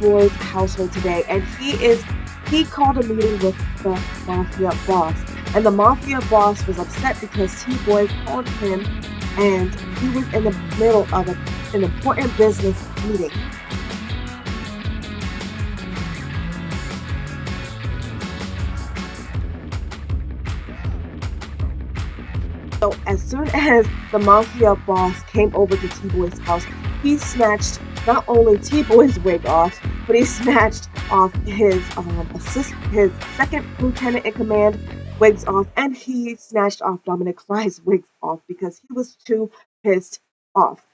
T-Boy's household today, and he called a meeting with the Mafia boss. And the Mafia boss was upset because T-Boy called him and he was in the middle of an important business meeting. So as soon as the Mafia boss came over to T-Boy's house, he snatched not only T-Boy's wig off, but he snatched off his second lieutenant in command wigs off, and he snatched off Dominic Fry's wigs off because he was too pissed off.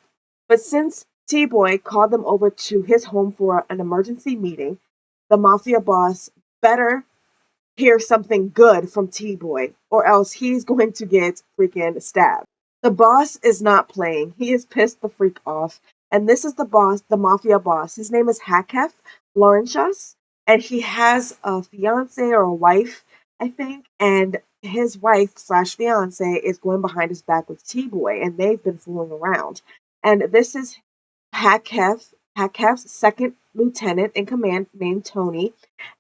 But since T-Boy called them over to his home for an emergency meeting, the Mafia boss better hear something good from T-Boy, or else he's going to get freaking stabbed. The boss is not playing. He is pissed the freak off. And this is the boss, the Mafia boss. His name is Hakef Laurentius, and he has a fiance or a wife, I think. And his wife slash fiance is going behind his back with T-Boy, and they've been fooling around. And this is Hakef's second lieutenant in command named Tony.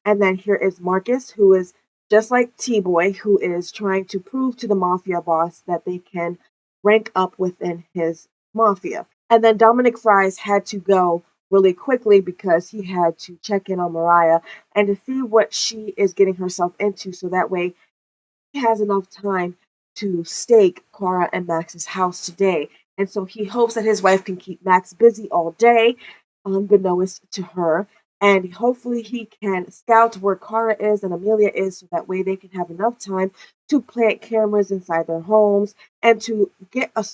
And then here is Marcus, who is just like T-Boy, who is trying to prove to the Mafia boss that they can rank up within his mafia. And then Dominic Fries had to go really quickly because he had to check in on Mariah and to see what she is getting herself into, so that way he has enough time to stake Cara and Max's house today. And so he hopes that his wife can keep Max busy all day, unbeknownst to her. And hopefully he can scout where Cara is and Amelia is, so that way they can have enough time to plant cameras inside their homes and to get a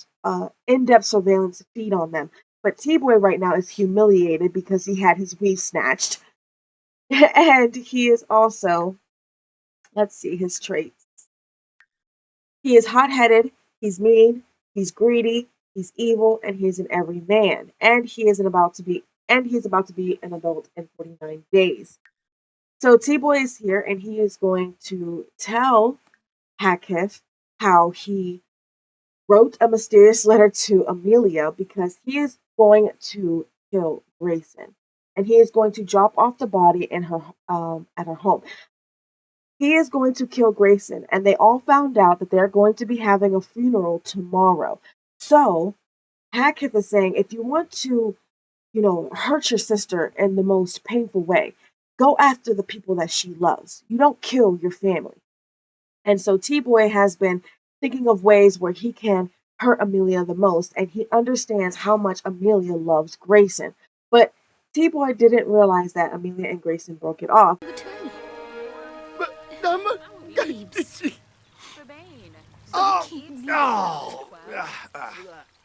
in-depth surveillance feed on them. But T-Boy right now is humiliated because he had his weave snatched. And he is also, let's see his traits. He is hot-headed, he's mean, he's greedy, he's evil, and he's an every man. And he's about to be an adult in 49 days. So T-Boy is here, and he is going to tell Hakef how he wrote a mysterious letter to Amelia because he is going to kill Grayson, and he is going to drop off the body in her at her home. He is going to kill Grayson, and they all found out that they're going to be having a funeral tomorrow. So Hakef is saying, if you want to, hurt your sister in the most painful way, go after the people that she loves. You don't kill your family. And so T-Boy has been thinking of ways where he can hurt Amelia the most, and he understands how much Amelia loves Grayson. But T-Boy didn't realize that Amelia and Grayson broke it off.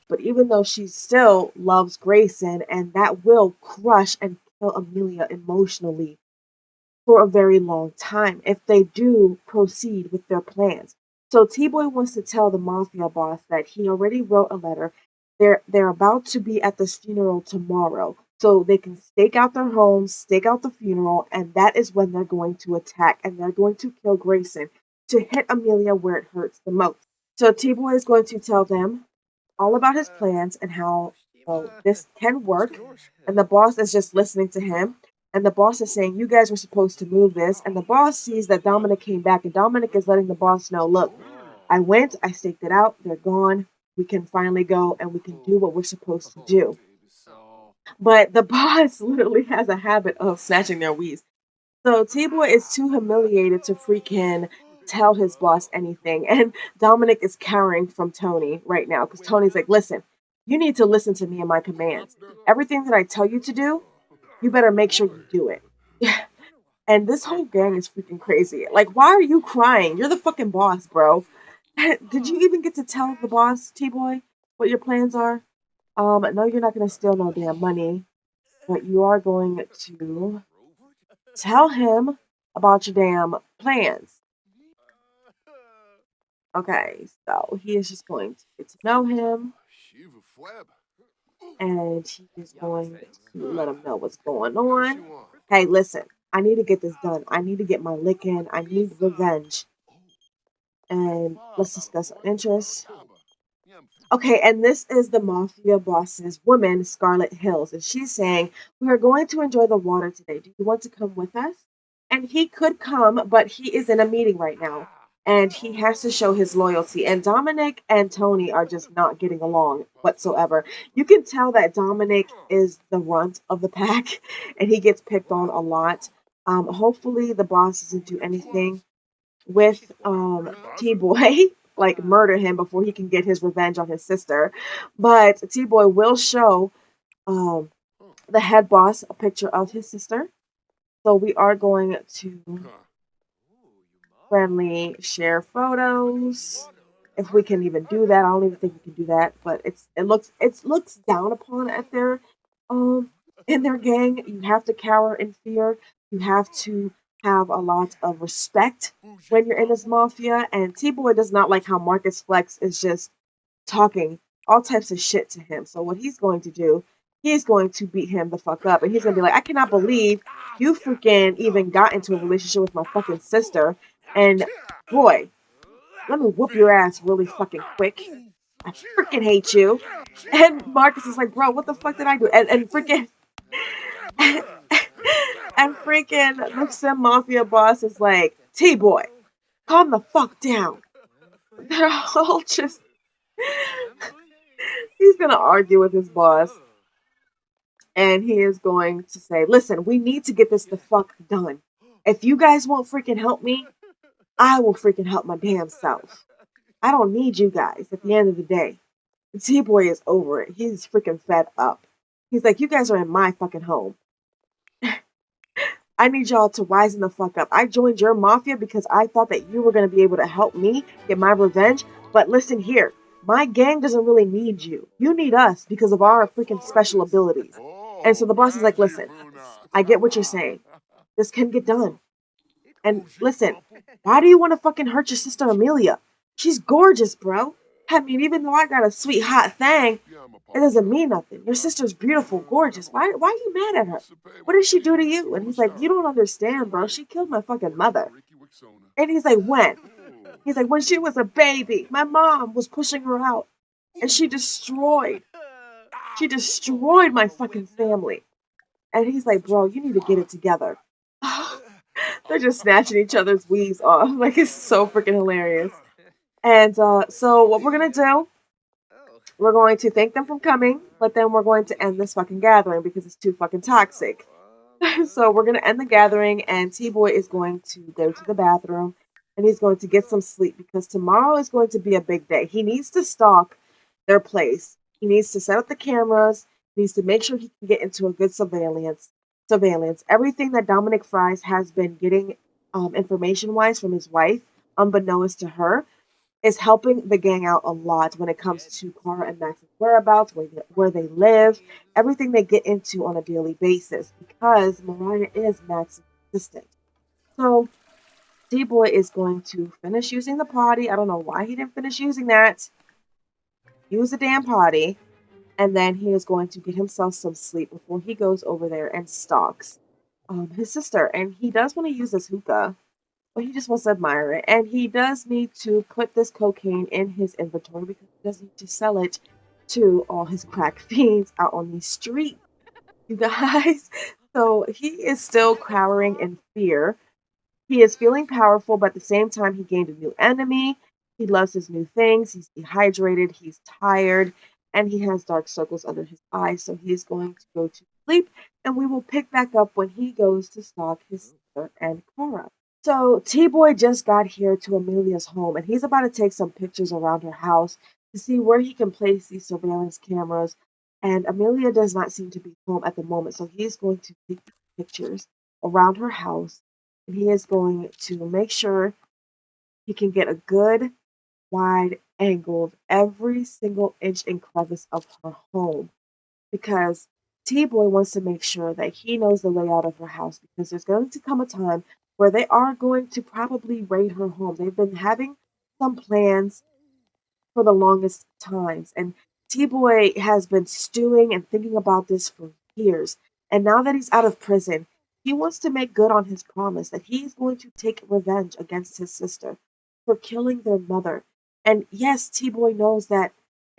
But even though she still loves Grayson, and that will crush and kill Amelia emotionally for a very long time if they do proceed with their plans. So T-Boy wants to tell the Mafia boss that he already wrote a letter. They're about to be at this funeral tomorrow, so they can stake out their homes, stake out the funeral, and that is when they're going to attack, and they're going to kill Grayson to hit Amelia where it hurts the most. So T-Boy is going to tell them all about his plans and how this can work, and the boss is just listening to him. And the boss is saying, you guys were supposed to move this. And the boss sees that Dominic came back, and Dominic is letting the boss know, look, I went, I staked it out, they're gone. We can finally go and we can do what we're supposed to do. But the boss literally has a habit of snatching their weaves. So T-Boy is too humiliated to freaking tell his boss anything. And Dominic is cowering from Tony right now because Tony's like, listen, you need to listen to me and my commands. Everything that I tell you to do, you better make sure you do it. And this whole gang is freaking crazy. Like, why are you crying? You're the fucking boss, bro. Did you even get to tell the boss, T-Boy, what your plans are? No, you're not going to steal no damn money, but you are going to tell him about your damn plans. Okay, so he is just going to get to know him, and he is going to let him know what's going on. Hey, listen, I need to get this done. I need to get my lick in. I need revenge. And let's discuss our interests. Okay, and this is the mafia boss's woman, Scarlet Hills, and she's saying, "We are going to enjoy the water today. Do you want to come with us?" And he could come, but he is in a meeting right now, and he has to show his loyalty. And Dominic and Tony are just not getting along whatsoever. You can tell that Dominic is the runt of the pack, and he gets picked on a lot. Hopefully, the boss doesn't do anything with T Boy, like murder him before he can get his revenge on his sister. But T Boy will show um, the head boss a picture of his sister. So we are going to friendly share photos. If we can even do that, I don't even think we can do that. But it looks down upon at their in their gang. You have to cower in fear. You have to have a lot of respect when you're in this mafia. And T Boy does not like how Marcus Flex is just talking all types of shit to him. So what he's going to do, he's going to beat him the fuck up, and he's gonna be like, "I cannot believe you freaking even got into a relationship with my fucking sister, and boy, let me whoop your ass really fucking quick. I freaking hate you." And Marcus is like, "Bro, what the fuck did I do?" And freaking and freaking the Sim Mafia boss is like, "T Boy, calm the fuck down." They're all just he's gonna argue with his boss, and he is going to say, "Listen, we need to get this the fuck done. If you guys won't freaking help me, I will freaking help my damn self. I don't need you guys at the end of the day." T Boy is over it. He's freaking fed up. He's like, "You guys are in my fucking home. I need y'all to wisen the fuck up. I joined your mafia because I thought that you were going to be able to help me get my revenge. But listen here, my gang doesn't really need you. You need us because of our freaking special abilities." And so the boss is like, "Listen, I get what you're saying. This can get done. And listen, why do you want to fucking hurt your sister Amelia? She's gorgeous, bro. I mean, even though I got a sweet hot thing, it doesn't mean nothing. Your sister's beautiful, gorgeous. Why are you mad at her? What did she do to you?" And he's like, "You don't understand, bro. She killed my fucking mother." And he's like, "When?" He's like, "When she was a baby. My mom was pushing her out. And she destroyed my fucking family." And he's like, "Bro, you need to get it together." They're just snatching each other's weaves off. Like, it's so freaking hilarious. And so what we're gonna do, we're going to thank them for coming, but then we're going to end this fucking gathering because it's too fucking toxic. So we're gonna end the gathering, and T Boy is going to go to the bathroom, and he's going to get some sleep because tomorrow is going to be a big day. He needs to stalk their place. He needs to set up the cameras. He needs to make sure he can get into a good surveillance. Surveillance. Everything that Dominic Fries has been getting, information wise, from his wife, unbeknownst to her, is helping the gang out a lot when it comes to Cora and Max's whereabouts, where they live, everything they get into on a daily basis, because Mariah is Max's assistant. So D Boy is going to finish using the potty. I don't know why he didn't finish using that. Use the damn potty. And then he is going to get himself some sleep before he goes over there and stalks his sister. And he does want to use this hookah, but he just wants to admire it. And he does need to put this cocaine in his inventory because he does need to sell it to all his crack fiends out on the street, you guys. So he is still cowering in fear. He is feeling powerful, but at the same time, he gained a new enemy. He loves his new things. He's dehydrated. He's tired. And he has dark circles under his eyes. So he's going to go to sleep. And we will pick back up when he goes to stalk his sister and Cora. So T Boy just got here to Amelia's home, and he's about to take some pictures around her house to see where he can place these surveillance cameras. And Amelia does not seem to be home at the moment, so he's going to take pictures around her house, and he is going to make sure he can get a good wide angle of every single inch and crevice of her home, because T Boy wants to make sure that he knows the layout of her house, because there's going to come a time where they are going to probably raid her home. They've been having some plans for the longest times, and T Boy has been stewing and thinking about this for years. And now that he's out of prison, he wants to make good on his promise that he's going to take revenge against his sister for killing their mother. And yes, T Boy knows that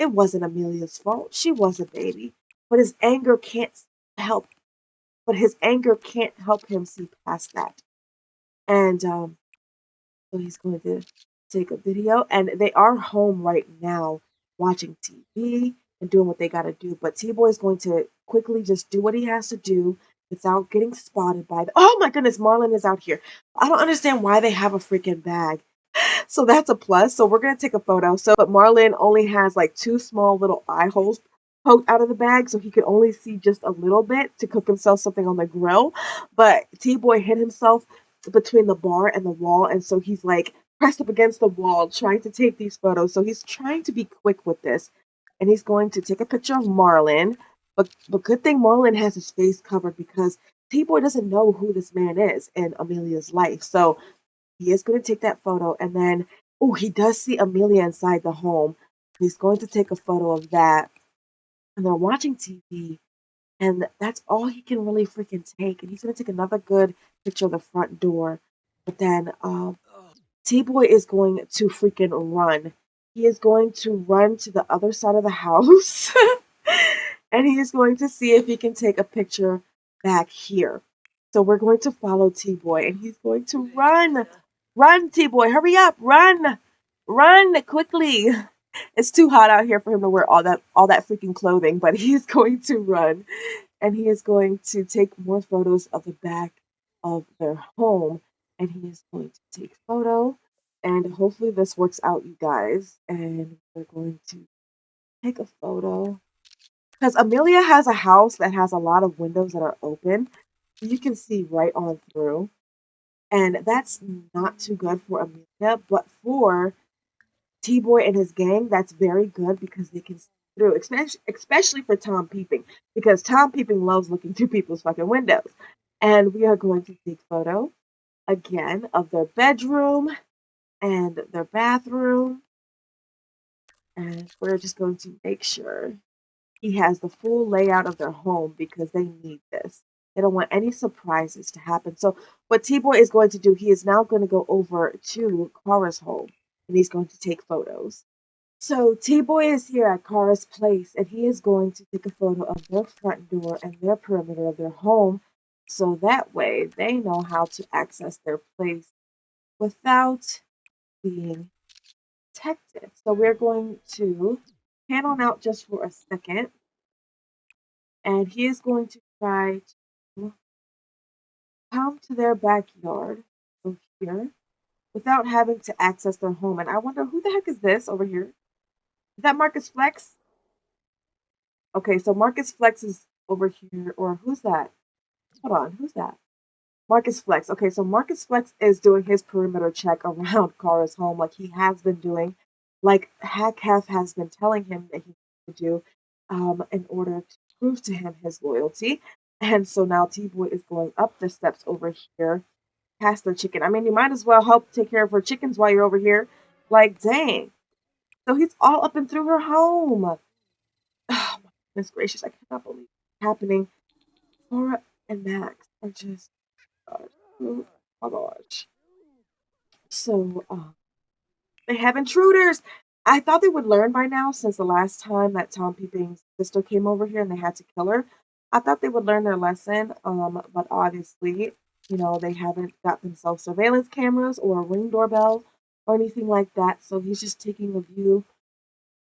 it wasn't Amelia's fault. She was a baby. But his anger can't help him see past that. And so he's going to take a video, and they are home right now watching TV and doing what they got to do. But T-Boy is going to quickly just do what he has to do without getting spotted by the. Oh my goodness, Marlon is out here. I don't understand why they have a freaking bag. So that's a plus. So we're gonna take a photo. So but Marlon only has like two small little eye holes poked out of the bag, so he could only see just a little bit to cook himself something on the grill. But T-Boy hit himself between the bar and the wall, and so he's like pressed up against the wall trying to take these photos. So he's trying to be quick with this, and he's going to take a picture of Marlon. But good thing Marlon has his face covered because T-Boy doesn't know who this man is in Amelia's life. So he is going to take that photo, and then oh, he does see Amelia inside the home. He's going to take a photo of that, and they're watching TV, and that's all he can really freaking take. And he's going to take another good picture of the front door, but then T-Boy is going to freaking run. He is going to run to the other side of the house, and he is going to see if he can take a picture back here. So we're going to follow T-Boy, and he's going to run. Run, T-Boy, hurry up, run. Run quickly. It's too hot out here for him to wear all that freaking clothing, but he is going to run, and he is going to take more photos of the back of their home, and he is going to take photo, and hopefully this works out, you guys. And we're going to take a photo because Amelia has a house that has a lot of windows that are open. You can see right on through, and that's not too good for Amelia, but for T-Boy and his gang, that's very good because they can see through, especially for Tom Peeping, because Tom Peeping loves looking through people's fucking windows. And we are going to take photo again of their bedroom and their bathroom, and we're just going to make sure he has the full layout of their home because they need this. They don't want any surprises to happen. So what T-Boy is going to do, he is now going to go over to Kara's home, and he's going to take photos. So T-Boy is here at Kara's place, and he is going to take a photo of their front door and their perimeter of their home, so that way they know how to access their place without being detected. So we're going to pan on out just for a second, and he is going to try to come to their backyard over here without having to access their home. And I wonder who the heck is this over here? Is that Marcus Flex? Okay, so Marcus Flex is over here, or who's that? Hold on, who's that? Marcus Flex. Okay, so Marcus Flex is doing his perimeter check around Kara's home like he has been doing, like Hef has been telling him that he needs to do in order to prove to him his loyalty. And so now T-Boy is going up the steps over here past their chicken. I mean, you might as well help take care of her chickens while you're over here. Like, dang. So he's all up and through her home. Oh, my goodness gracious. I cannot believe it's happening. Laura and Max are just, oh my gosh. So, they have intruders. I thought they would learn by now since the last time that Tom Peeping's sister came over here and they had to kill her. I thought they would learn their lesson, but obviously, they haven't got themselves surveillance cameras or a Ring doorbell or anything like that. So he's just taking a view,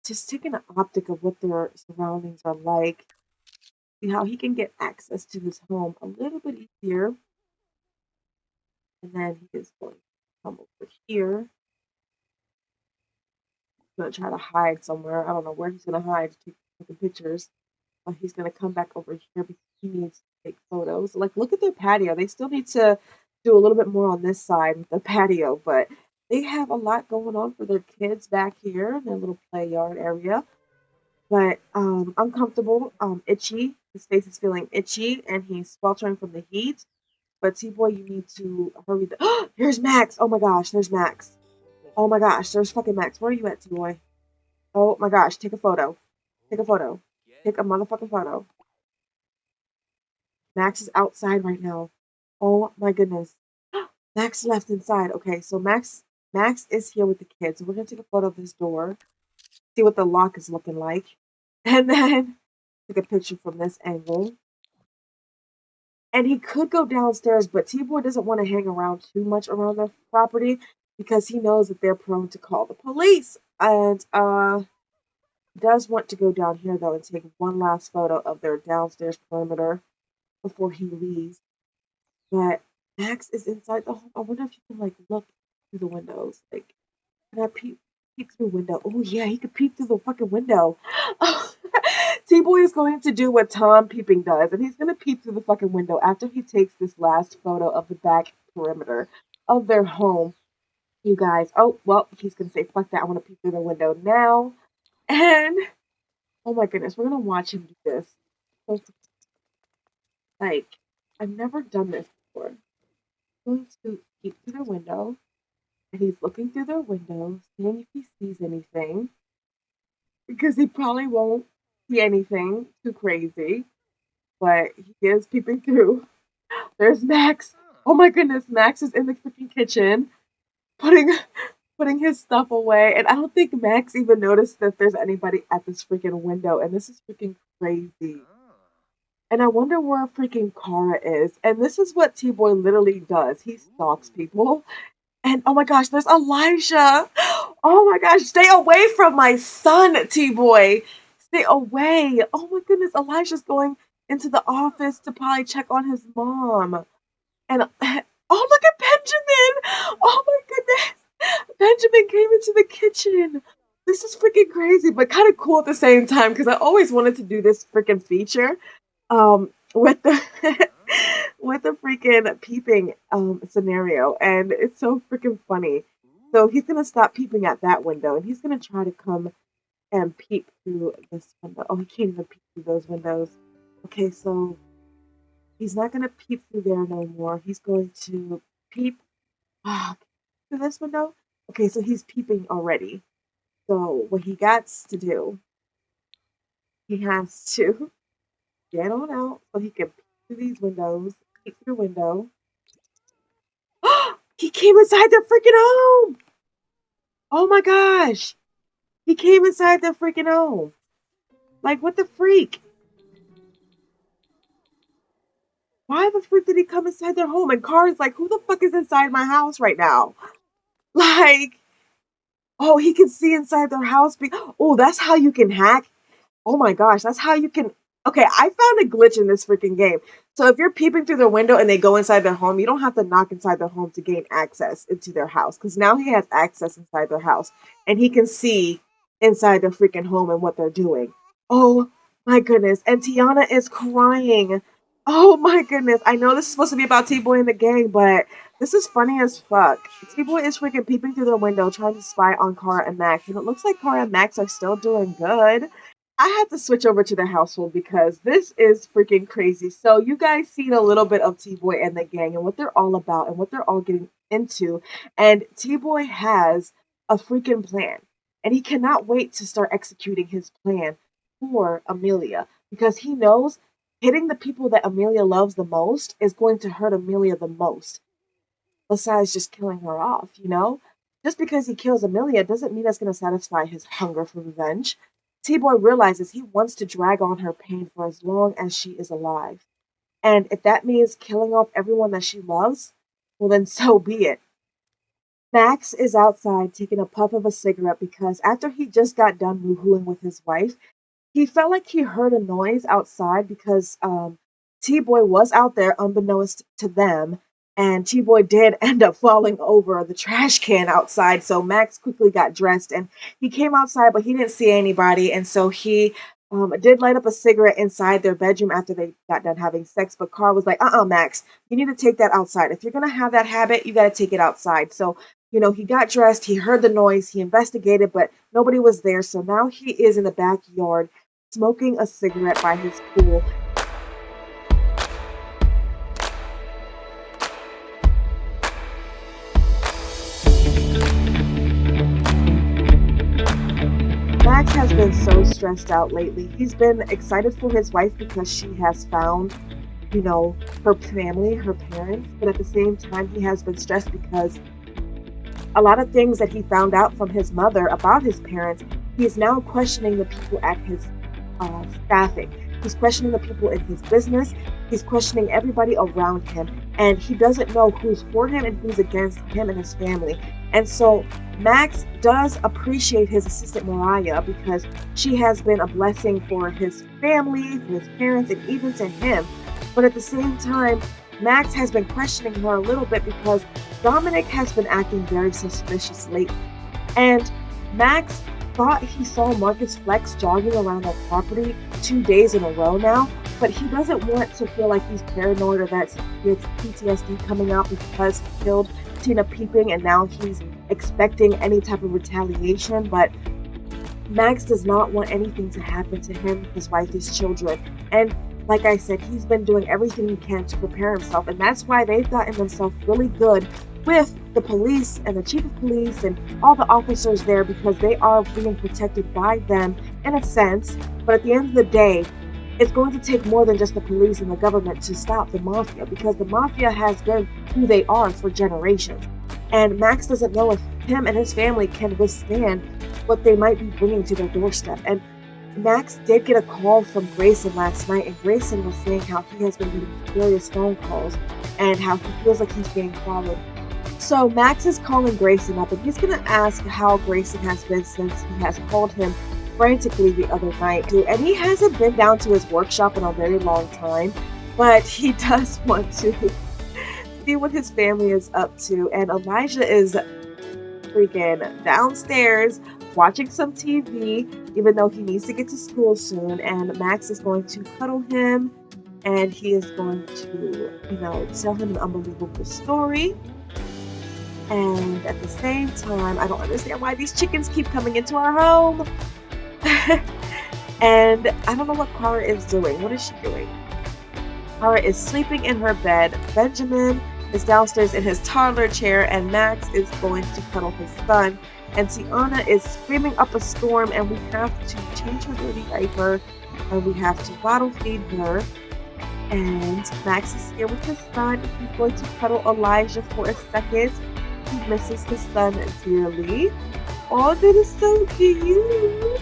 just taking an optic of what their surroundings are like, see how he can get access to this home a little bit easier. And then he is going to come over here. Gonna try to hide somewhere. I don't know where he's gonna hide to take the pictures. But he's gonna come back over here because he needs to take photos. Like, look at their patio. They still need to do a little bit more on this side with the patio, but they have a lot going on for their kids back here in their little play yard area. But uncomfortable, itchy. His face is feeling itchy and he's sweltering from the heat. But T-Boy, you need to hurry. Here's Max. Oh my gosh, there's Max. Oh my gosh, there's fucking Max. Where are you at, T-Boy? Oh my gosh, take a photo. Take a photo. Take a motherfucking photo. Max is outside right now. Oh my goodness. Max left inside. Okay, so Max is here with the kids. So we're gonna take a photo of this door. see what the lock is looking like. And then take a picture from this angle. And he could go downstairs, but T-Boy doesn't want to hang around too much around the property because he knows that they're prone to call the police. And does want to go down here though and take one last photo of their downstairs perimeter before he leaves. But Max is inside the home. I wonder if you can like look through the windows. Like, can I peek through the window? Oh yeah, he could peek through the fucking window. T-Boy is going to do what Tom Peeping does, and he's going to peep through the fucking window after he takes this last photo of the back perimeter of their home. You guys, oh, well, he's going to say, fuck that, I want to peep through the window now. And, oh my goodness, we're going to watch him do this. So, like, I've never done this before. He's going to peep through the window, and he's looking through their window, seeing if he sees anything, because he probably won't see anything too crazy, but he is peeping through. There's Max. Oh my goodness, Max is in the freaking kitchen, putting his stuff away, and I don't think Max even noticed that there's anybody at this freaking window, and this is freaking crazy. And I wonder where freaking Kara is. And this is what T-Boy literally does. He stalks people. And oh my gosh, there's Elijah. Oh my gosh, stay away from my son, T-Boy. Stay away. Oh my goodness, Elijah's going into the office to probably check on his mom. And oh, look at Benjamin. Oh my goodness. Benjamin came into the kitchen. This is freaking crazy, but kind of cool at the same time because I always wanted to do this freaking feature with the with the freaking peeping scenario, and it's so freaking funny. So he's gonna stop peeping at that window, and he's gonna try to come and peep through this window. Oh, he can't even peep through those windows. Okay, so he's not gonna peep through there no more. He's going to peep through this window. Okay, so he's peeping already. So what he got to do, he has to get on out so he can peek through these windows, peek through the window. He came inside their freaking home! Oh my gosh! He came inside their freaking home. Like, what the freak? Why the freak did he come inside their home? And Kara's like, who the fuck is inside my house right now? Like, oh, he can see inside their house. Oh, that's how you can hack. Oh my gosh, that's how you can. Okay, I found a glitch in this freaking game. So if you're peeping through their window and they go inside their home, you don't have to knock inside their home to gain access into their house. Because now he has access inside their house. And he can see inside their freaking home and what they're doing. Oh my goodness. And Tiana is crying. Oh my goodness. I know this is supposed to be about T-Boy and the gang, but this is funny as fuck. T-Boy is freaking peeping through their window trying to spy on Kara and Max. And it looks like Kara and Max are still doing good. I had to switch over to the household because this is freaking crazy. So you guys seen a little bit of T-Boy and the gang and what they're all about and what they're all getting into. And T-Boy has a freaking plan. And he cannot wait to start executing his plan for Amelia because he knows hitting the people that Amelia loves the most is going to hurt Amelia the most. Besides just killing her off, you know? Just because he kills Amelia doesn't mean that's going to satisfy his hunger for revenge. T-Boy realizes he wants to drag on her pain for as long as she is alive. And if that means killing off everyone that she loves, well then so be it. Max is outside taking a puff of a cigarette because after he just got done woohooing with his wife, he felt like he heard a noise outside because T-Boy was out there unbeknownst to them. And T-Boy did end up falling over the trash can outside. So Max quickly got dressed and he came outside, but he didn't see anybody. And so he did light up a cigarette inside their bedroom after they got done having sex. But Carl was like, Max, you need to take that outside. If you're going to have that habit, you got to take it outside. So, you know, he got dressed, he heard the noise, he investigated, but nobody was there. So now he is in the backyard smoking a cigarette by his pool. Max has been so stressed out lately. He's been excited for his wife because she has found, you know, her family, her parents, but at the same time he has been stressed because a lot of things that he found out from his mother about his parents, he is now questioning the people at his staffing. He's questioning the people in his business. He's questioning everybody around him. And he doesn't know who's for him and who's against him and his family. And so Max does appreciate his assistant Mariah because she has been a blessing for his family, for his parents, and even to him. But at the same time, Max has been questioning her a little bit because Dominic has been acting very suspicious lately. And Max thought he saw Marcus Flex jogging around that property 2 days in a row now, but he doesn't want to feel like he's paranoid or that he has PTSD coming out because he killed Tina Peeping and now he's expecting any type of retaliation. But Max does not want anything to happen to him, his wife, his children. And like I said, he's been doing everything he can to prepare himself. And that's why they've gotten themselves really good with the police and the chief of police and all the officers there because they are being protected by them in a sense. But at the end of the day, it's going to take more than just the police and the government to stop the mafia because the mafia has been who they are for generations. And Max doesn't know if him and his family can withstand what they might be bringing to their doorstep. And Max did get a call from Grayson last night, and Grayson was saying how he has been getting furious phone calls and how he feels like he's being followed. So Max is calling Grayson up, and he's going to ask how Grayson has been since he has called him frantically the other night. And he hasn't been down to his workshop in a very long time, but he does want to see what his family is up to. And Elijah is freaking downstairs watching some TV, even though he needs to get to school soon. And Max is going to cuddle him, and he is going to, tell him an unbelievable story. And at the same time, I don't understand why these chickens keep coming into our home. And I don't know what Kara is doing. What is she doing? Kara is sleeping in her bed. Benjamin is downstairs in his toddler chair, and Max is going to cuddle his son. And Tiana is screaming up a storm, and we have to change her dirty diaper, and we have to bottle feed her. And Max is here with his son. He's going to cuddle Elijah for a second. He misses his son dearly. Oh, that is so cute.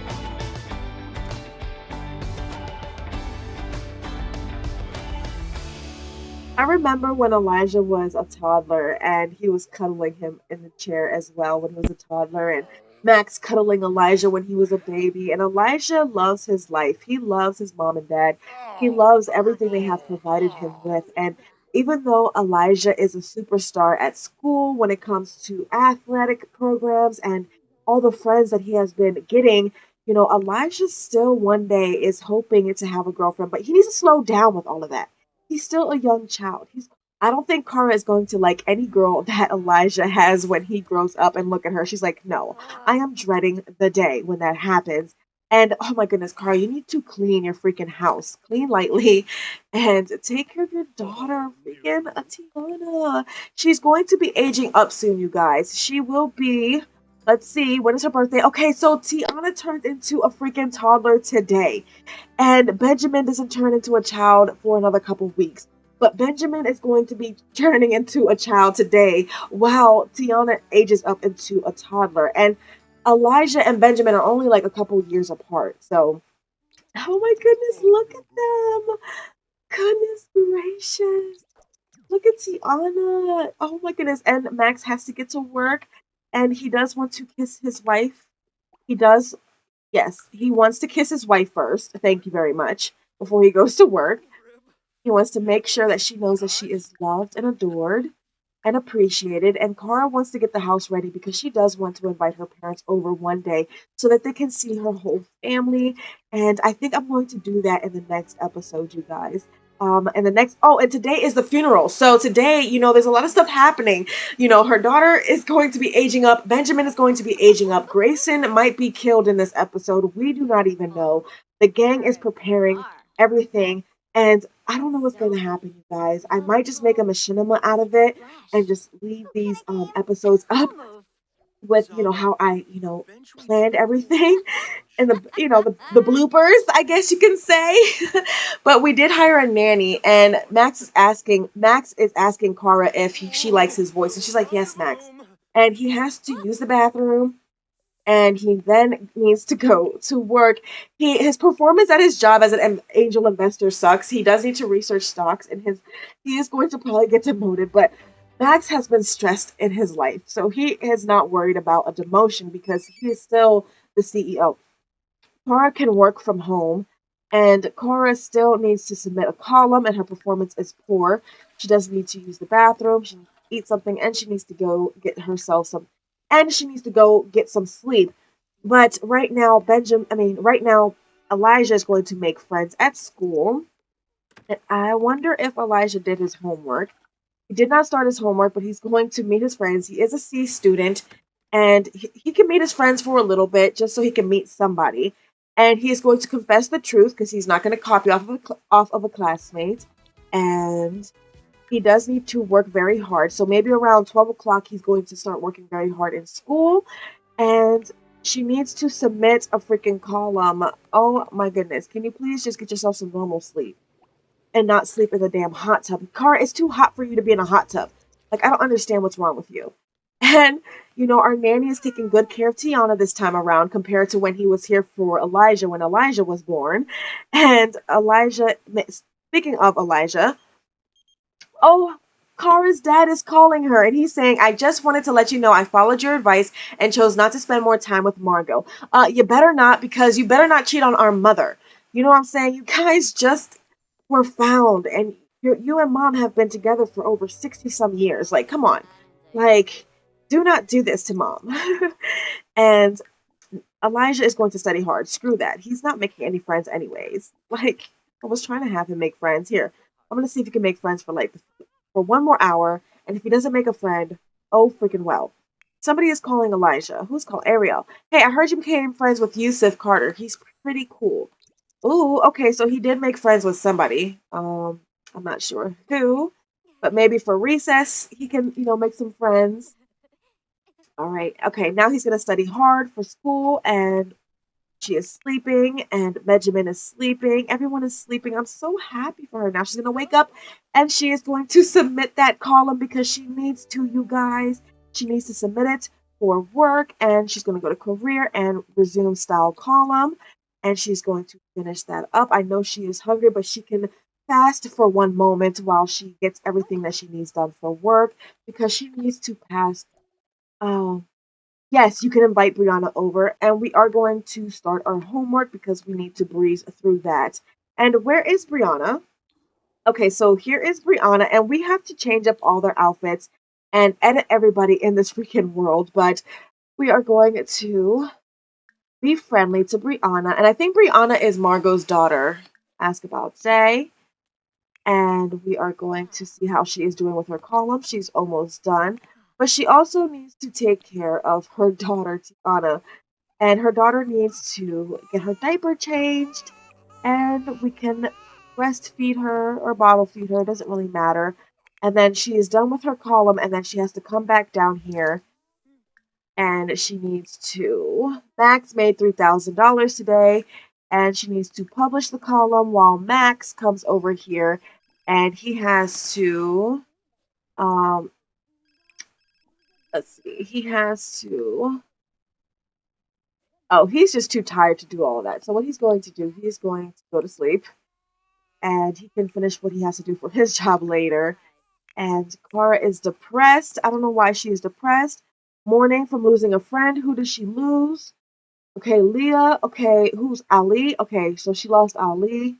I remember when Elijah was a toddler and he was cuddling him in the chair as well when he was a toddler, and Max cuddling Elijah when he was a baby. And Elijah loves his life. He loves his mom and dad. He loves everything they have provided him with. And even though Elijah is a superstar at school when it comes to athletic programs and all the friends that he has been getting, Elijah still one day is hoping to have a girlfriend, but he needs to slow down with all of that. He's still a young child. I don't think Kara is going to like any girl that Elijah has when he grows up and look at her. She's like, no, I am dreading the day when that happens. And oh my goodness, Kara, you need to clean your freaking house. Clean lightly and take care of your daughter, freaking Tiana. She's going to be aging up soon, you guys. She will be, let's see, when is her birthday? Okay, so Tiana turned into a freaking toddler today. And Benjamin doesn't turn into a child for another couple weeks. But Benjamin is going to be turning into a child today while Tiana ages up into a toddler. And Elijah and Benjamin are only like a couple years apart. So, oh my goodness, look at them. Goodness gracious. Look at Tiana. Oh my goodness. And Max has to get to work and he does want to kiss his wife. He does. Yes, he wants to kiss his wife first. Thank you very much. Before he goes to work. He wants to make sure that she knows that she is loved and adored and appreciated. And Kara wants to get the house ready because she does want to invite her parents over one day so that they can see her whole family. And I think I'm going to do that in the next episode, you guys. And today is the funeral. So today, there's a lot of stuff happening. Her daughter is going to be aging up. Benjamin is going to be aging up. Grayson might be killed in this episode. We do not even know. The gang is preparing everything. And I don't know what's going to happen, you guys. I might just make a machinima out of it and just leave these episodes up with, how I, planned everything and the bloopers, I guess you can say. But we did hire a nanny, and Max is asking Kara if she likes his voice, and she's like, yes, Max. And he has to use the bathroom, and he then needs to go to work. His performance at his job as an angel investor sucks. He does need to research stocks, and he is going to probably get demoted. But Max has been stressed in his life, so he is not worried about a demotion because he is still the CEO. Cora can work from home, and Cora still needs to submit a column, and her performance is poor. She does need to use the bathroom, she needs to eat something, and she needs to go get herself some, and she needs to go get some sleep. But right now, Elijah is going to make friends at school, and I wonder if Elijah did his homework. He did not start his homework, but he's going to meet his friends. He is a C student, and he can meet his friends for a little bit just so he can meet somebody. And he is going to confess the truth because he's not going to copy off of a classmate. And he does need to work very hard. So maybe around 12 o'clock, he's going to start working very hard in school. And she needs to submit a freaking column. Oh my goodness. Can you please just get yourself some normal sleep and not sleep in the damn hot tub? Cara, it's too hot for you to be in a hot tub. Like, I don't understand what's wrong with you. And, our nanny is taking good care of Tiana this time around compared to when he was here for Elijah when Elijah was born. And speaking of Elijah, oh, Kara's dad is calling her and he's saying, I just wanted to let you know I followed your advice and chose not to spend more time with Margot. You better not, because you better not cheat on our mother. You know what I'm saying? You guys just were found, and you and mom have been together for over 60 some years. Like, come on. Like, do not do this to mom. And Elijah is going to study hard. Screw that. He's not making any friends anyways. Like, I was trying to have him make friends. Here, I'm gonna see if he can make friends for one more hour. And if he doesn't make a friend, oh freaking well. Somebody is calling Elijah. Who's called Ariel? Hey, I heard you became friends with Yusuf Carter. He's pretty cool. Ooh, okay, so he did make friends with somebody. I'm not sure who, but maybe for recess he can, make some friends. All right. Okay, now he's gonna study hard for school, and she is sleeping, and Benjamin is sleeping. Everyone is sleeping. I'm so happy for her. Now she's gonna wake up, and she is going to submit that column because she needs to, you guys. She needs to submit it for work, and she's gonna go to career and resume style column, and she's going to finish that up. I know she is hungry, but she can fast for one moment while she gets everything that she needs done for work because she needs to pass. Um, Yes, you can invite Brianna over, and we are going to start our homework because we need to breeze through that. And where is Brianna? Okay, so here is Brianna, and we have to change up all their outfits and edit everybody in this freaking world, but we are going to be friendly to Brianna, and I think Brianna is Margot's daughter. Ask about Jay, and we are going to see how she is doing with her column. She's almost done, but she also needs to take care of her daughter, Tiana, and her daughter needs to get her diaper changed, and we can breastfeed her or bottle feed her, it doesn't really matter. And then she is done with her column, and then she has to come back down here, and she needs to. Max made $3,000 today, and she needs to publish the column while Max comes over here, and he has to. Um, let's see, he has to. Oh, he's just too tired to do all of that. So what he's going to do, he's going to go to sleep, and he can finish what he has to do for his job later. And Clara is depressed. I don't know why she is depressed. Mourning from losing a friend. Who does she lose? Okay, Leah. Okay, who's Ali? Okay, so she lost Ali.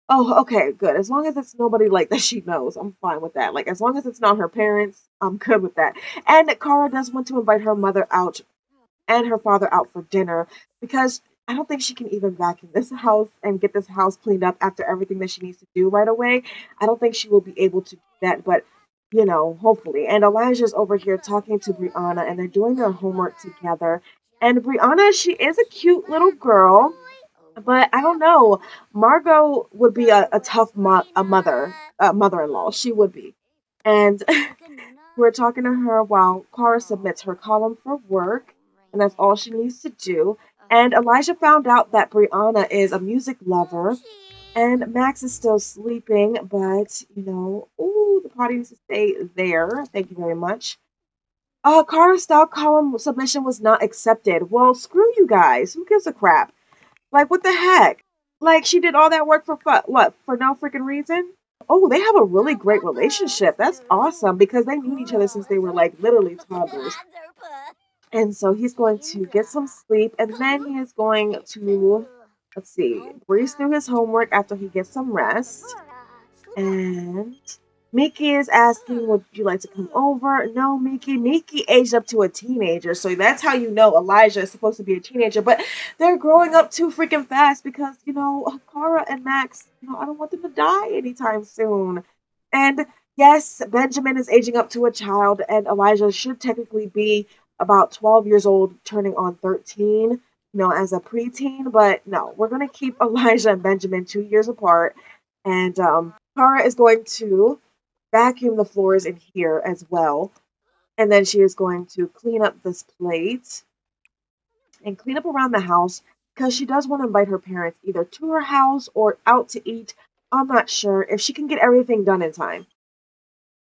Oh, okay, good. As long as it's nobody like that she knows, I'm fine with that. Like, as long as it's not her parents, I'm good with that. And Kara does want to invite her mother out and her father out for dinner because I don't think she can even vacuum this house and get this house cleaned up after everything that she needs to do right away. I don't think she will be able to do that, but hopefully. And Elijah's over here talking to Brianna, and they're doing their homework together. And Brianna, she is a cute little girl, but I don't know. Margot would be a tough mother-in-law. She would be. And we're talking to her while Cara submits her column for work, and that's all she needs to do. And Elijah found out that Brianna is a music lover, and Max is still sleeping, but ooh, the potty needs to stay there. Thank you very much. Kara's style column submission was not accepted. Well, screw you guys. Who gives a crap? Like, what the heck? Like, she did all that work for what? For no freaking reason? Oh, they have a really great relationship. That's awesome because they knew each other since they were like literally toddlers. And so he's going to get some sleep and then he is going to, let's see, breeze through his homework after he gets some rest. And Miki is asking, would you like to come over? No, Miki. Miki aged up to a teenager. So that's how you know Elijah is supposed to be a teenager. But they're growing up too freaking fast because, Kara and Max, I don't want them to die anytime soon. And yes, Benjamin is aging up to a child, and Elijah should technically be about 12 years old, turning on 13, as a preteen. But no, we're going to keep Elijah and Benjamin 2 years apart. And Kara is going to vacuum the floors in here as well. And then she is going to clean up this plate and clean up around the house because she does want to invite her parents either to her house or out to eat. I'm not sure if she can get everything done in time.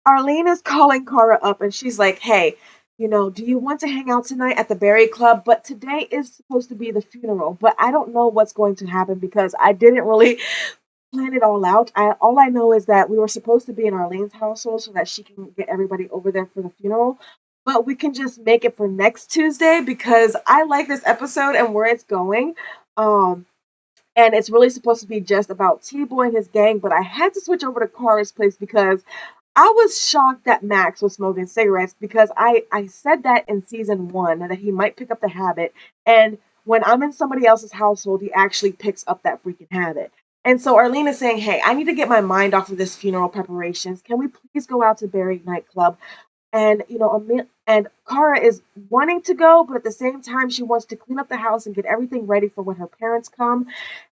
Arlene is calling Kara up and she's like, hey, do you want to hang out tonight at the Berry Club? But today is supposed to be the funeral, but I don't know what's going to happen because I didn't really plan it all out. All I know is that we were supposed to be in Arlene's household so that she can get everybody over there for the funeral. But we can just make it for next Tuesday because I like this episode and where it's going. And it's really supposed to be just about T-Boy and his gang, but I had to switch over to Kara's place because I was shocked that Max was smoking cigarettes because I said that in season 1 that he might pick up the habit. And when I'm in somebody else's household, he actually picks up that freaking habit. And so Arlene is saying, hey, I need to get my mind off of this funeral preparations. Can we please go out to Berry nightclub? And, and Kara is wanting to go, but at the same time, she wants to clean up the house and get everything ready for when her parents come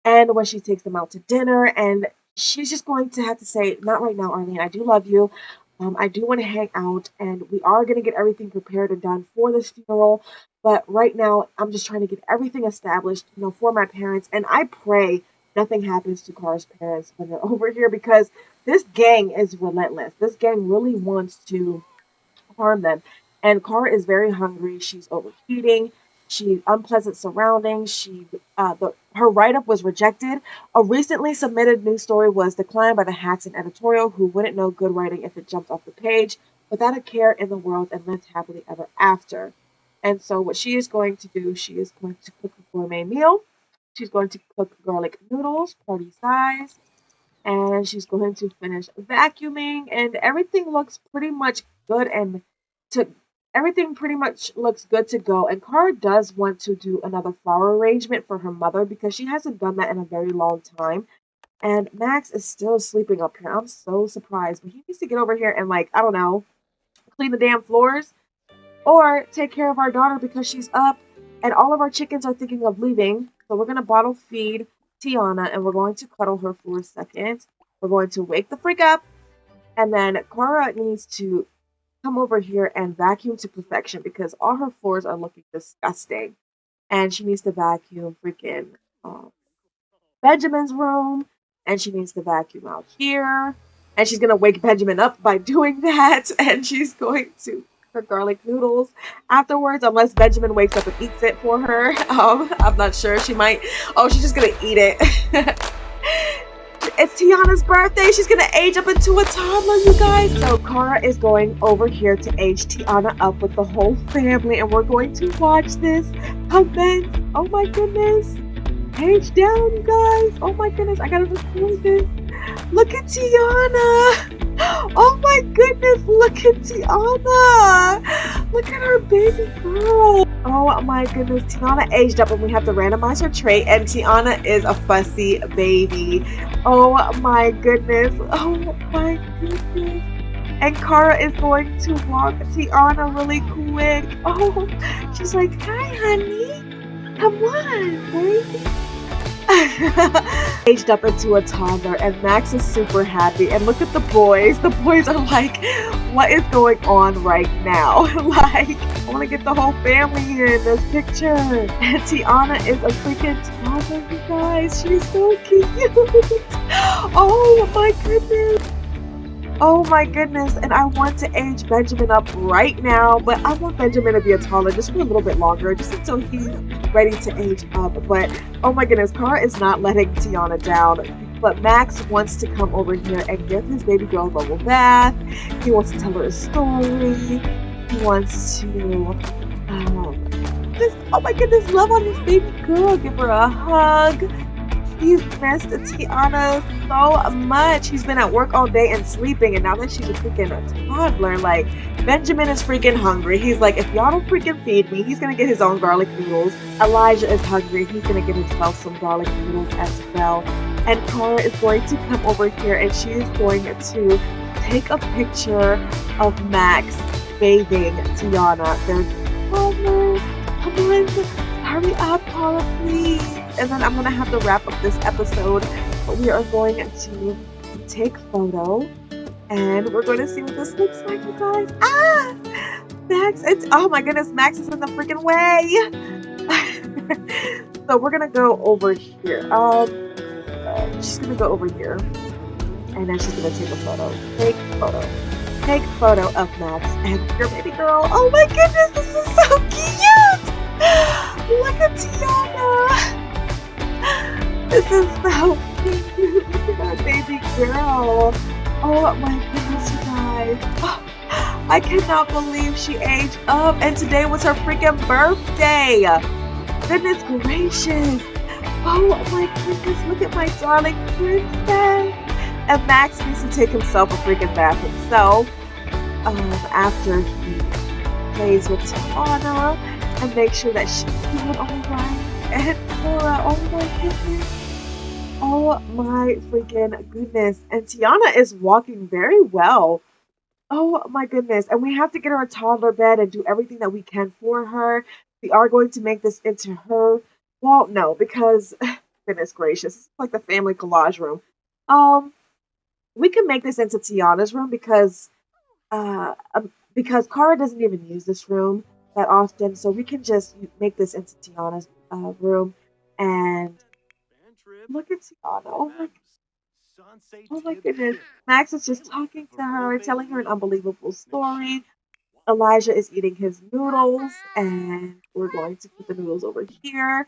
and when she takes them out to dinner. And she's just going to have to say, not right now, Arlene, I do love you. I do want to hang out, and we are going to get everything prepared and done for this funeral. But right now, I'm just trying to get everything established, for my parents. And I pray nothing happens to Kara's parents when they're over here because this gang is relentless. This gang really wants to harm them. And Kara is very hungry. She's overheating. She unpleasant surroundings. Her write-up was rejected. A recently submitted news story was declined by the Hatson editorial, who wouldn't know good writing if it jumped off the page, without a care in the world and lived happily ever after. And so what she is going to do, she is going to cook a gourmet meal. She's going to cook garlic noodles, party size, and she's going to finish vacuuming, and everything looks pretty much good everything pretty much looks good to go. And Kara does want to do another flower arrangement for her mother because she hasn't done that in a very long time. And Max is still sleeping up here. I'm so surprised, but he needs to get over here and I don't know, clean the damn floors or take care of our daughter because she's up and all of our chickens are thinking of leaving. So we're going to bottle feed Tiana and we're going to cuddle her for a second. We're going to wake the freak up. And then Kara needs to come over here and vacuum to perfection because all her floors are looking disgusting. And she needs to vacuum freaking Benjamin's room. And she needs to vacuum out here. And she's going to wake Benjamin up by doing that. And she's going to her garlic noodles afterwards, unless Benjamin wakes up and eats it for her. I'm not sure. She might. Oh, she's just gonna eat it. It's Tiana's birthday. She's gonna age up into a toddler, you guys. So Kara is going over here to age Tiana up with the whole family, and we're going to watch this. Comment. Oh my goodness. Age down, you guys. Oh my goodness. I gotta record this. Look at Tiana. Oh my goodness, look at Tiana. Look at her baby girl. Oh my goodness, Tiana aged up and we have to randomize her trait, and Tiana is a fussy baby. Oh my goodness. Oh my goodness. And Kara is going to walk Tiana really quick. Oh, she's like, hi honey. Come on, baby. Aged up into a toddler, and Max is super happy. And look at the boys. The boys are like, what is going on right now? I want to get the whole family here in this picture. And Tiana is a freaking toddler, you guys. She's so cute. Oh my goodness. Oh my goodness. And I want to age Benjamin up right now, but I want Benjamin to be a toddler just for a little bit longer, just until he's ready to age up. But oh my goodness, Cara is not letting Tiana down. But Max wants to come over here and give his baby girl a bubble bath. He wants to tell her a story. He wants to just, oh my goodness, love on his baby girl. Give her a hug. He's missed Tiana so much. He's been at work all day and sleeping, and now that she's a freaking toddler, like, Benjamin is freaking hungry. He's like, if y'all don't freaking feed me, he's gonna get his own garlic noodles. Elijah is hungry. He's gonna get himself some garlic noodles as well. And Cara is going to come over here and she is going to take a picture of Max bathing Tiana. They're toddlers. Come on, hurry up, Cara, please. And then I'm gonna have to wrap up this episode, but we are going to take photo and we're going to see what this looks like, you guys. Max, it's, oh my goodness, Max is in the freaking way. So we're gonna go over here. She's gonna go over here and then she's gonna take a photo. Take photo of Max and your baby girl. Oh my goodness, this is so cute. Look at Tiana. This is so cute. Look at that baby girl. Oh my goodness, you guys. Oh, I cannot believe she aged up and today was her freaking birthday. Goodness gracious. Oh my goodness, look at my darling princess. And Max needs to take himself a freaking bath himself after he plays with Tiana and make sure that she's doing alright. And Cora, oh my goodness. Oh my freaking goodness. And Tiana is walking very well. Oh my goodness. And we have to get her a toddler bed and do everything that we can for her. We are going to make this into her. Well, no, because goodness gracious, it's like the family collage room. We can make this into Tiana's room because Cara doesn't even use this room that often, so we can just make this into Tiana's room. And look at Tiana. Oh my goodness. Max is just talking to her, telling her an unbelievable story. Elijah is eating his noodles, and we're going to put the noodles over here.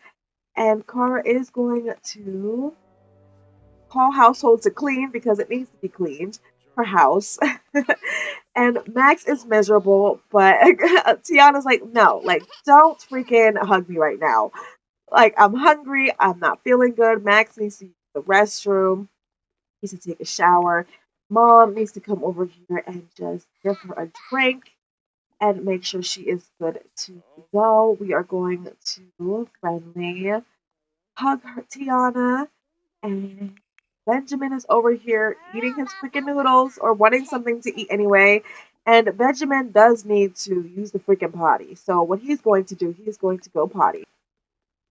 And Cara is going to call household to clean because it needs to be cleaned. Her house. And Max is miserable, but Tiana's like, no, like, don't freaking hug me right now. Like, I'm hungry, I'm not feeling good. Max needs to use the restroom, needs to take a shower. Mom needs to come over here and just give her a drink and make sure she is good to go. We are going to friendly hug her, Tiana, and Benjamin is over here eating his freaking noodles or wanting something to eat anyway. And Benjamin does need to use the freaking potty. So what he's going to do, he is going to go potty.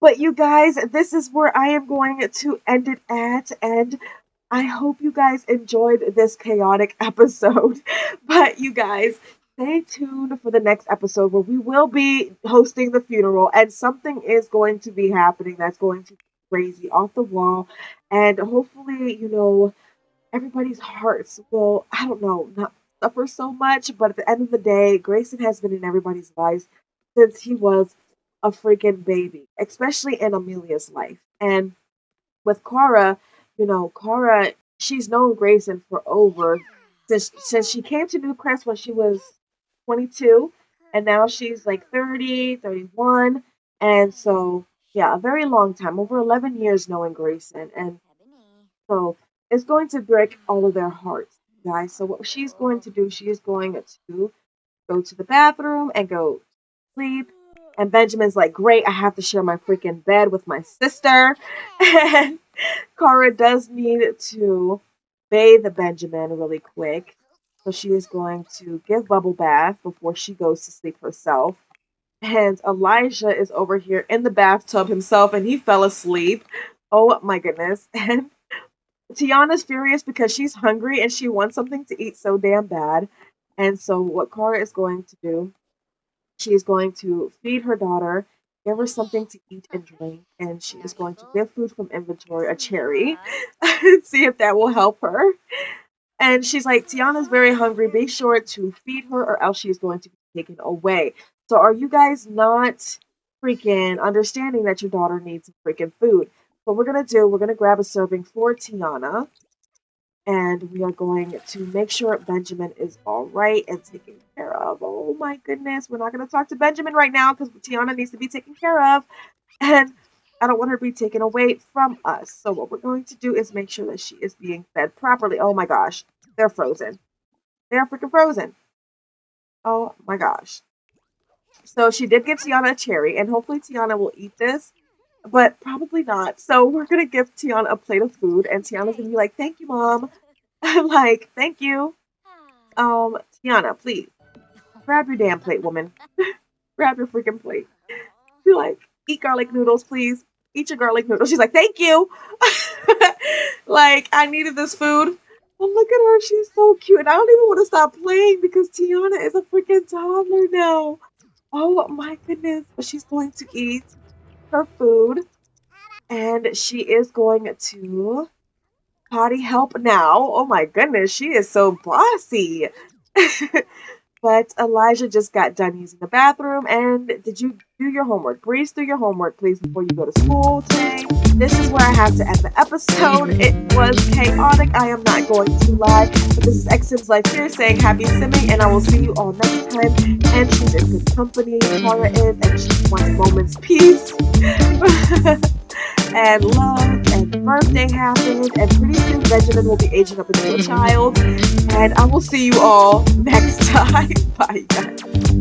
But you guys, this is where I am going to end it at. And I hope you guys enjoyed this chaotic episode. But you guys, stay tuned for the next episode where we will be hosting the funeral and something is going to be happening that's going to be crazy off the wall. And hopefully, everybody's hearts will, I don't know, not suffer so much. But at the end of the day, Grayson has been in everybody's lives since he was a freaking baby, especially in Amelia's life. And with Cara, Cara, she's known Grayson for over since she came to Newcrest when she was 22, and now she's like 30, 31, and so yeah, a very long time, over 11 years knowing Grayson, and so it's going to break all of their hearts, guys. So what she's going to do, she is going to go to the bathroom and go sleep. And Benjamin's like, great, I have to share my freaking bed with my sister. And Cara does need to bathe Benjamin really quick. So she is going to give bubble bath before she goes to sleep herself. And Elijah is over here in the bathtub himself and he fell asleep. Oh my goodness. And Tiana's furious because she's hungry and she wants something to eat so damn bad. And so what Cara is going to do, she is going to feed her daughter, give her something to eat and drink, and she is going to give food from inventory, a cherry, and see if that will help her. And she's like, Tiana's very hungry. Be sure to feed her or else she is going to be taken away. So are you guys not freaking understanding that your daughter needs freaking food? What we're going to do, we're going to grab a serving for Tiana. And we are going to make sure Benjamin is all right and taken care of. Oh my goodness. We're not going to talk to Benjamin right now because Tiana needs to be taken care of. And I don't want her to be taken away from us. So what we're going to do is make sure that she is being fed properly. Oh my gosh. They're frozen. They're freaking frozen. Oh my gosh. So she did give Tiana a cherry, and hopefully Tiana will eat this, but probably not. So we're going to give Tiana a plate of food, and Tiana's going to be like, thank you, Mom. I'm like, thank you. Tiana, please, grab your damn plate, woman. Grab your freaking plate. Be like, eat garlic noodles, please. Eat your garlic noodles. She's like, thank you. Like, I needed this food. Oh, look at her. She's so cute. And I don't even want to stop playing because Tiana is a freaking toddler now. Oh my goodness. But she's going to eat her food. And she is going to potty help now. Oh my goodness. She is so bossy. But Elijah just got done using the bathroom. And did you do your homework? Breeze through your homework, please, before you go to school today. This is where I have to end the episode. It was chaotic. I am not going to lie. But this is X-Sims Life here saying happy simming. And I will see you all next time. And she's in good company. Tara is. And she wants moments peace. And love and birthday happened, and pretty soon Benjamin will be aging up into a child, and I will see you all next time. Bye, guys.